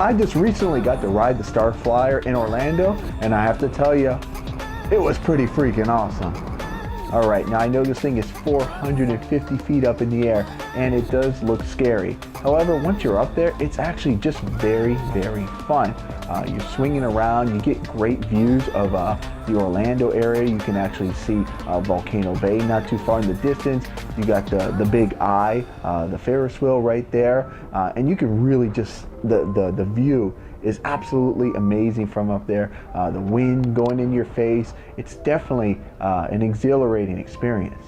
I just recently got to ride the StarFlyer in Orlando, and I have to tell you, it was pretty freaking awesome. All right, now I know this thing is 450 feet up in the air, and it does look scary. However, once you're up there, it's actually just very, very fun. You're swinging around, you get great views of the Orlando area. You can actually see Volcano Bay not too far in the distance. You got the big eye, the Ferris wheel right there, and you can really just, the view is absolutely amazing from up there. The wind going in your face. It's definitely an exhilarating experience.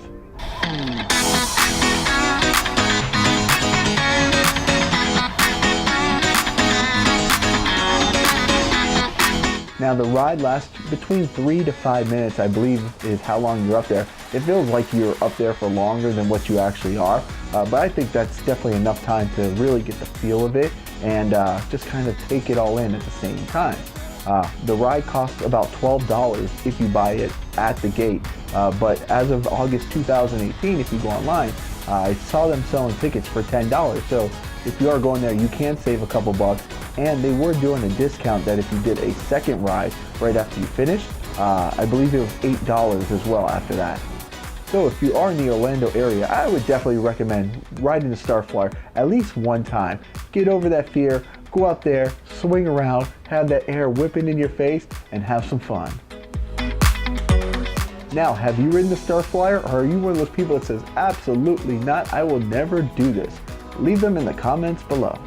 Now the ride lasts between 3 to 5 minutes, I believe, is how long you're up there. It feels like you're up there for longer than what you actually are, but I think that's definitely enough time to really get the feel of it and just kind of take it all in at the same time. The ride costs about $12 if you buy it at the gate, but as of August 2018, if you go online, I saw them selling tickets for $10. So if you are going there, you can save a couple bucks. And they were doing a discount that if you did a second ride right after you finished, I believe it was $8 as well after that. So if you are in the Orlando area, I would definitely recommend riding the StarFlyer at least one time. Get over that fear, go out there, swing around, have that air whipping in your face, and have some fun. Now, have you ridden the StarFlyer, or are you one of those people that says, absolutely not, I will never do this? Leave them in the comments below.